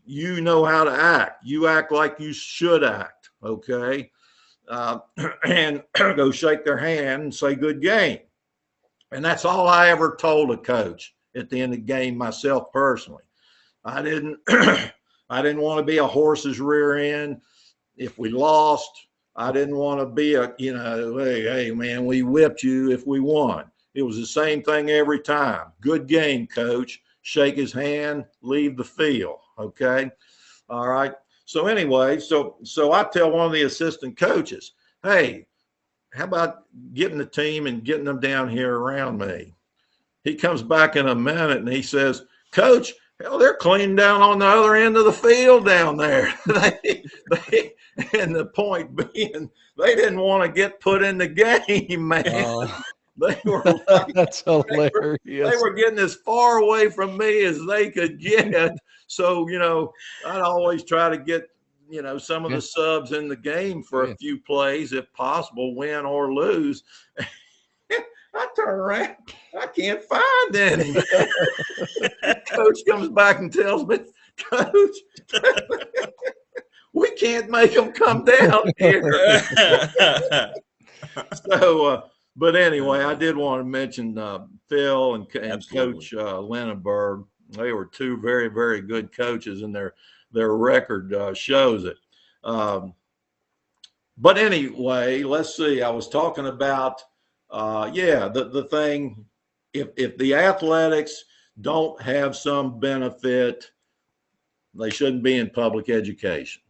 you know how to act. You act like you should act, okay? And go shake their hand and say, good game. And that's all I ever told a coach at the end of the game myself personally. I didn't I didn't want to be a horse's rear end. If we lost, I didn't want to be a, hey man, we whipped you if we won. It was the same thing every time. Good game, coach. Shake his hand, leave the field. Okay. All right. So anyway, so I tell one of the assistant coaches, hey, how about getting the team and getting them down here around me? He comes back in a minute and he says, Coach, hell, they're cleaning down on the other end of the field down there. And the point being, they didn't want to get put in the game, man. They were like, that's hilarious. They were getting as far away from me as they could get. So, I'd always try to get, some of the subs in the game for a few plays, if possible, win or lose. I turn around, I can't find any. Coach comes back and tells me, Coach, we can't make them come down here. So, but anyway, I did want to mention Phil and Coach Linenberg. They were two very, very good coaches, and their record shows it. But anyway, let's see. I was talking about, the thing, if the athletics don't have some benefit, they shouldn't be in public education.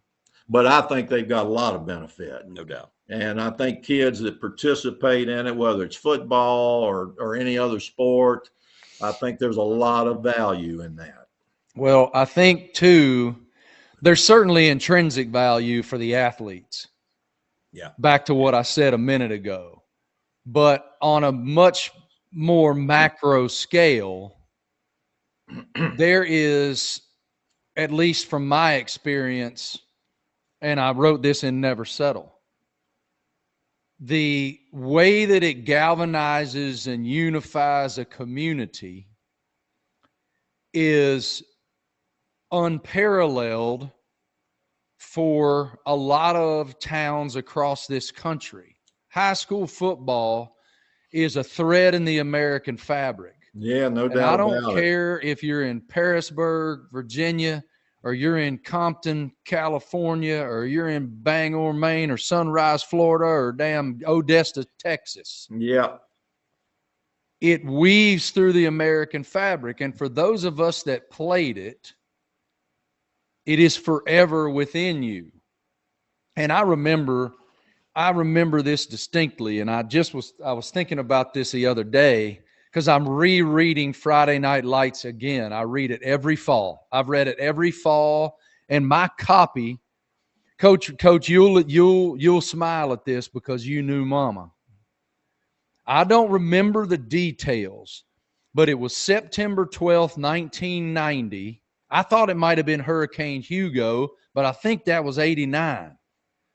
But I think they've got a lot of benefit. No doubt. And I think kids that participate in it, whether it's football or any other sport, I think there's a lot of value in that. Well, I think, too, there's certainly intrinsic value for the athletes. Yeah. Back to what I said a minute ago. But on a much more macro scale, there is, at least from my experience, and I wrote this in Never Settle, the way that it galvanizes and unifies a community is unparalleled for a lot of towns across this country. High school football is a thread in the American fabric. Yeah, no doubt. And I don't care if you're in Parisburg, Virginia, or you're in Compton, California, or you're in Bangor, Maine, or Sunrise, Florida, or damn Odessa, Texas. Yeah. It weaves through the American fabric. And for those of us that played it, it is forever within you. And I remember this distinctly. And I was thinking about this the other day, because I'm rereading Friday Night Lights again. I read it every fall. I've read it every fall, and my copy, Coach, you'll smile at this because you knew Mama. I don't remember the details, but it was September 12th, 1990. I thought it might have been Hurricane Hugo, but I think that was 89.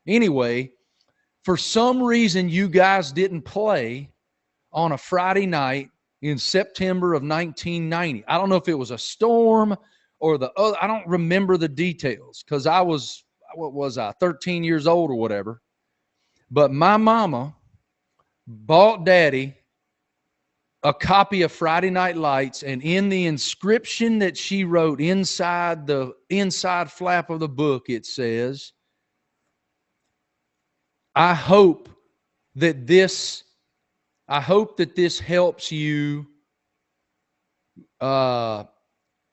Anyway, for some reason, you guys didn't play on a Friday night in September of 1990. I don't know if it was a storm or the other. I don't remember the details because I was, 13 years old or whatever. But my mama bought Daddy a copy of Friday Night Lights, and in the inscription that she wrote inside the inside flap of the book, it says, I hope that this helps you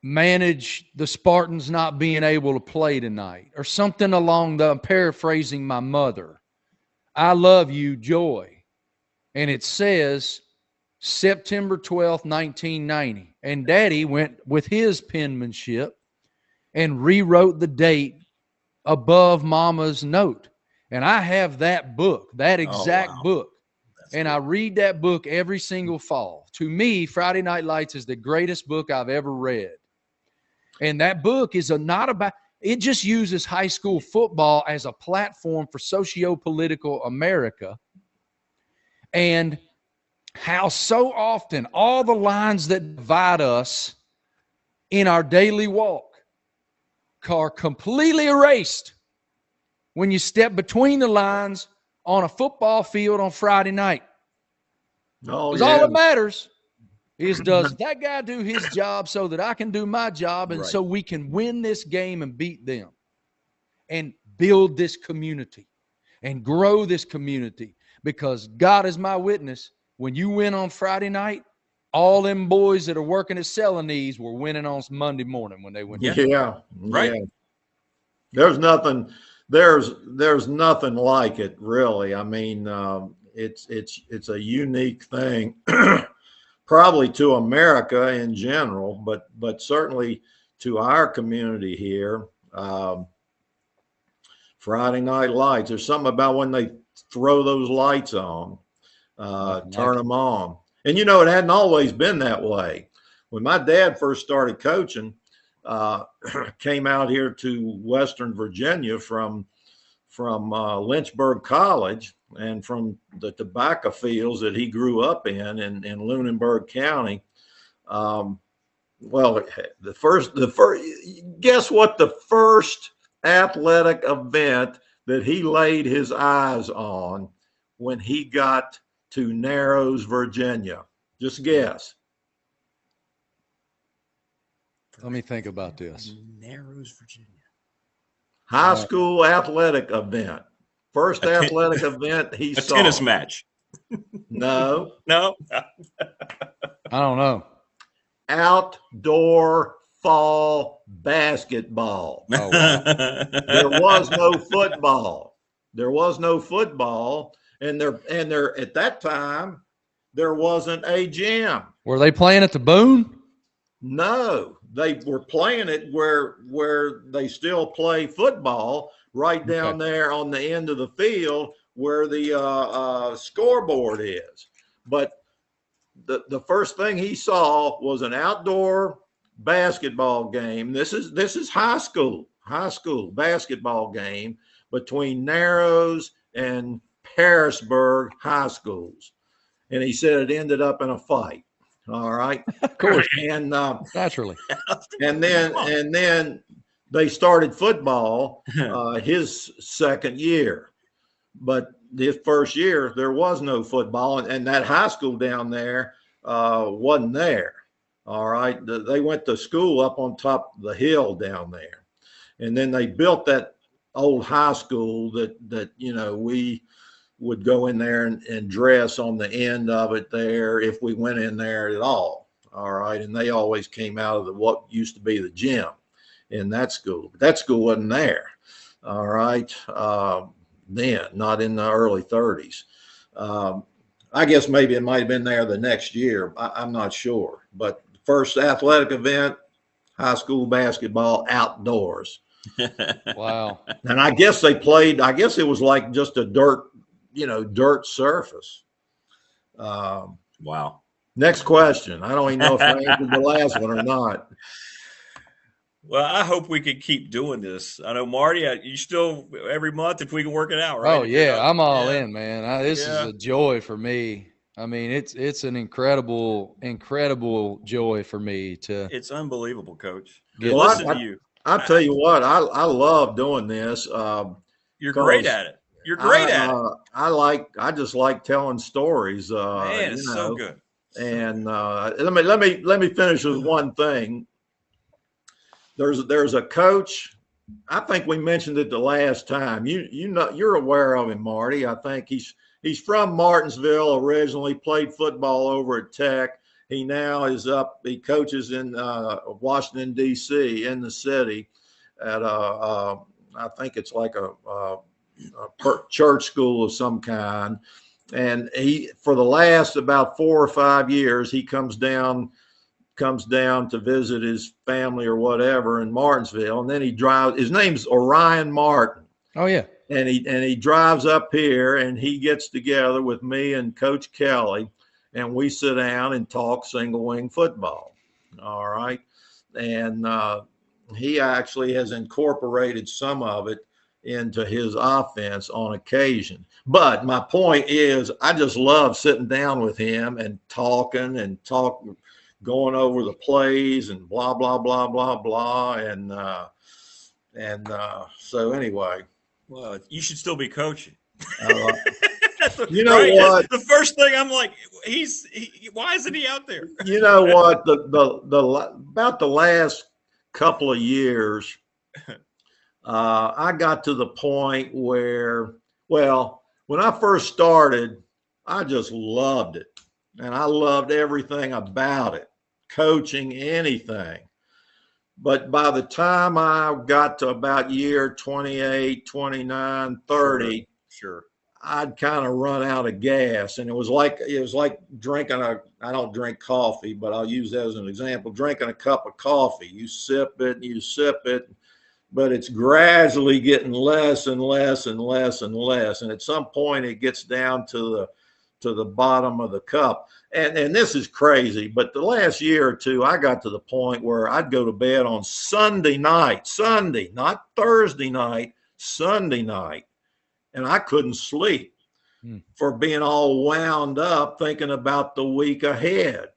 manage the Spartans not being able to play tonight, or something along I'm paraphrasing my mother. I love you, Joy. And it says September 12th, 1990. And Daddy went with his penmanship and rewrote the date above Mama's note. And I have that book, that exact book. And I read that book every single fall. To me, Friday Night Lights is the greatest book I've ever read. And that book is not about, it just uses high school football as a platform for socio-political America. And how so often all the lines that divide us in our daily walk are completely erased when you step between the lines on a football field on Friday night. Oh, Because yeah. all that matters is, does that guy do his job so that I can do my job, and so we can win this game and beat them and build this community and grow this community? Because God is my witness, when you win on Friday night, all them boys that are working at selling these were winning on Monday morning when they went. Yeah. Right. Yeah. There's nothing like it, really. I mean, it's a unique thing, probably to America in general, but certainly to our community here. Friday Night Lights. There's something about when they throw those lights on, turn them on. And, it hadn't always been that way. When my dad first started coaching, came out here to Western Virginia from Lynchburg College and from the tobacco fields that he grew up in Lunenburg County. Guess what? The first athletic event that he laid his eyes on when he got to Narrows, Virginia. Just guess. Let me think about this. Narrows, Virginia. High school athletic event. First athletic event he saw. A tennis match. No. No. I don't know. Outdoor fall basketball. Oh, wow. There was no football. And there at that time there wasn't a gym. Were they playing at the Boone? No, they were playing it where they still play football, right down there on the end of the field where the scoreboard is. But the first thing he saw was an outdoor basketball game. This is high school basketball game between Narrows and Harrisburg high schools. And he said it ended up in a fight. All right. Of course. And naturally. And then they started football his second year. But his first year, there was no football. And that high school down there wasn't there. All right. They went to school up on top of the hill down there. And then they built that old high school that we would go in there and dress on the end of it there if we went in there at all. All right. And they always came out of what used to be the gym in that school. But that school wasn't there. All right. Then, not in the early 30s. I guess maybe it might have been there the next year. I'm not sure. But first athletic event, high school basketball outdoors. Wow. And I guess it was like just a dirt surface. Wow. Next question. I don't even know if I answered the last one or not. Well, I hope we can keep doing this. I know, Marty, you still every month if we can work it out, right? Oh, yeah. I'm all in, man. This is a joy for me. I mean, it's an incredible joy for me to. It's unbelievable, Coach. Well, Listen to you. I'll tell you what, I love doing this. You're great at it. You're great at it. I just like telling stories. Man, it's so good. And let me finish with one thing. There's a coach. I think we mentioned it the last time. You're aware of him, Marty. I think he's from Martinsville originally. Played football over at Tech. He now is up. He coaches in Washington D.C. in the city at I think it's like a church school of some kind. And he, for the last about 4 or 5 years, he comes down to visit his family or whatever in Martinsville, and then he drives. His name's Orion Martin. Oh yeah. And he drives up here, and he gets together with me and Coach Kelly, and we sit down and talk single wing football. All right. And he actually has incorporated some of it into his offense on occasion. But my point is, I just love sitting down with him and talking, going over the plays and blah, blah, blah, blah, blah. And And so anyway, well, you should still be coaching. uh, That's you know what? The first thing I'm like, why isn't he out there? You know what? About the last couple of years, I got to the point where, well, when I first started, I just loved it. And I loved everything about it, coaching, anything. But by the time I got to about year 28, 29, 30, sure. I'd kind of run out of gas. And it was like drinking I don't drink coffee, but I'll use that as an example, drinking a cup of coffee. You sip it and you sip it, but it's gradually getting less and less and less and less. And at some point it gets down to the bottom of the cup. And this is crazy, but the last year or two, I got to the point where I'd go to bed on Sunday night, not Thursday night, Sunday night. And I couldn't sleep for being all wound up thinking about the week ahead.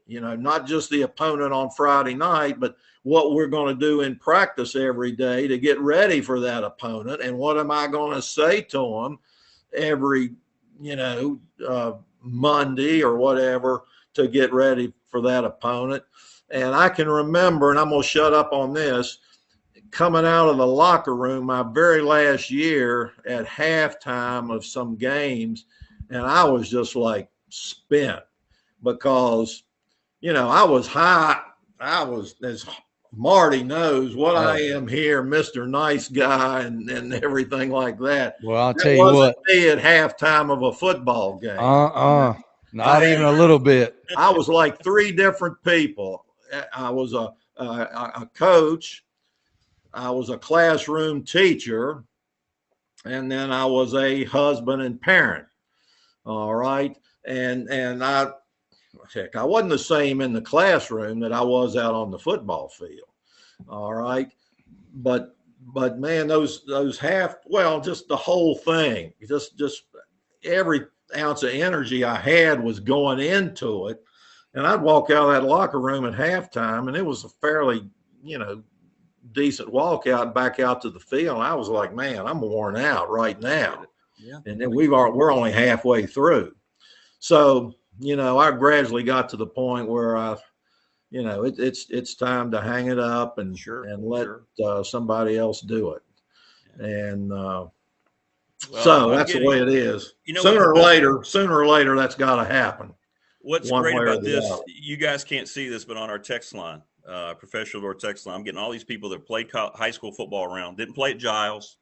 You know, not just the opponent on Friday night, but what we're going to do in practice every day to get ready for that opponent. And what am I going to say to them every, Monday or whatever to get ready for that opponent. And I can remember, and I'm going to shut up on this, coming out of the locker room my very last year at halftime of some games, and I was just like spent because, I was high. I was, as Marty knows, what I am here, Mr. Nice Guy and everything like that. Well, I'll tell you what. Me at halftime of a football game. Not even a little bit. I was like three different people. I was a coach. I was a classroom teacher, and then I was a husband and parent. All right. And I wasn't the same in the classroom that I was out on the football field. All right. But man, those just the whole thing, just every ounce of energy I had was going into it. And I'd walk out of that locker room at halftime, and it was a fairly, decent walk out back out to the field. I was like, man, I'm worn out right now. Yeah. And then we're only halfway through. So, I gradually got to the point where it's time to hang it up and let somebody else do it. And so that's the way it is. Sooner or later, that's got to happen. What's great about this, you guys can't see this, but on our text line, professional or text line, I'm getting all these people that played high school football around, didn't play at Giles,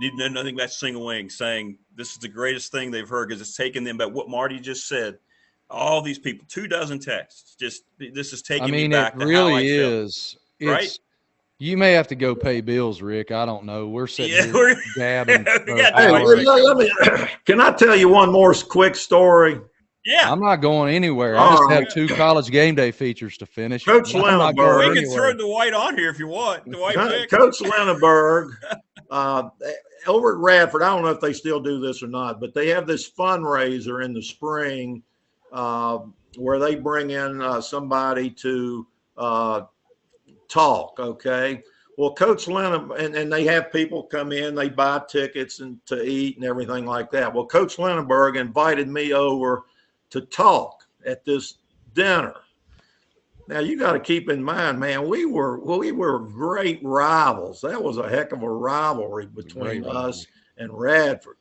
didn't know nothing about single wing, saying this is the greatest thing they've heard because it's taken them back. What Marty just said, all these people, 24 texts, just this is taking me back. It really is. Right? You may have to go pay bills, Rick. I don't know. We're sitting here gabbing. Can I tell you one more quick story? Yeah. I'm not going anywhere. I just have 2 college game day features to finish. Coach Lindbergh. We can throw Dwight on here if you want. Coach Lindbergh, over at Radford, I don't know if they still do this or not, but they have this fundraiser in the spring where they bring in somebody to talk, okay? Well, Coach Lindbergh, and they have people come in, they buy tickets and to eat and everything like that. Well, Coach Lindbergh invited me over to talk at this dinner. Now you got to keep in mind, man, we were great rivals. That was a heck of a rivalry between us and Radford,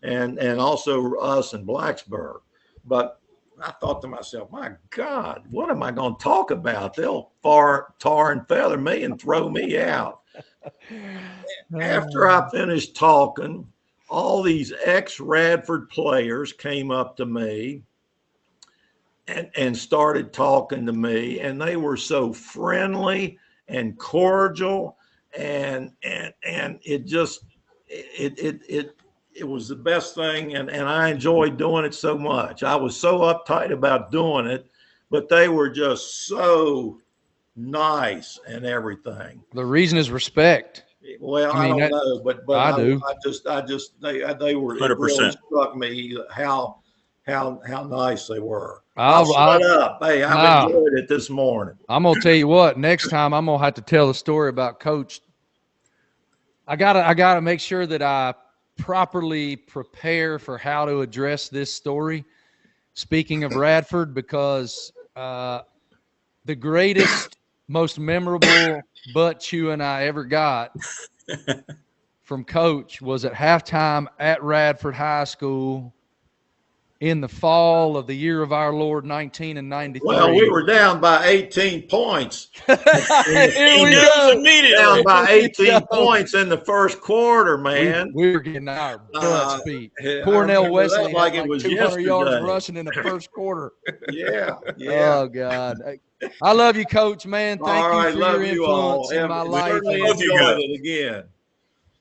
and also us and Blacksburg. But I thought to myself, my God, what am I going to talk about? They'll tar and feather me and throw me out. After I finished talking, all these ex-Radford players came up to me and started talking to me, and they were so friendly and cordial, and it was the best thing, and I enjoyed doing it so much. I was so uptight about doing it, but they were just so nice and everything. The reason is respect. Well, I don't know, but I do. They were. 100%. It really struck me how nice they were. I'll shut up. Hey, I've enjoyed it this morning. I'm gonna tell you what. Next time, I'm gonna have to tell a story about Coach I gotta make sure that I properly prepare for how to address this story. Speaking of Radford, because the greatest, most memorable butt chewing I ever got from Coach was at halftime at Radford High School in the fall of the year of our Lord 1993. Well, we were down by 18 points. Here we go. Immediately. Down by 18 points in the first quarter, man. We were getting our butts beat. I Cornell remember Wesley that like had it was 200 yards yesterday. rushing in the first quarter. Yeah. Oh, God. I love you, Coach, man. Thank All you right, for love your you influence all. in my We life. certainly Love you enjoyed guys. it again.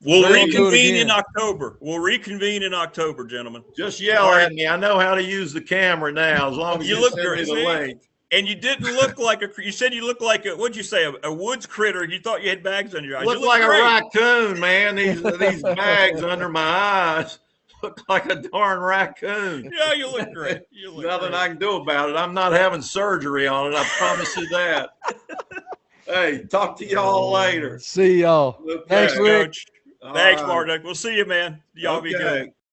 We'll We'll do it reconvene again. in October. We'll reconvene in October, gentlemen. Just yell at me. I know how to use the camera now, as long as You you look send me great. the See? link. And you didn't look like you said you looked like what'd you say, a woods critter. You thought you had bags under your eyes. Look You like great. a raccoon, man. These bags under my eyes look like a darn raccoon. Yeah, you look great. You look Nothing great. I can do about it. I'm not having surgery on it. I promise you that. Hey, talk to y'all later. See y'all. Okay. Thanks, Rick. Coach. All Thanks, right. Mark. We'll see you, man. Y'all be good. Okay.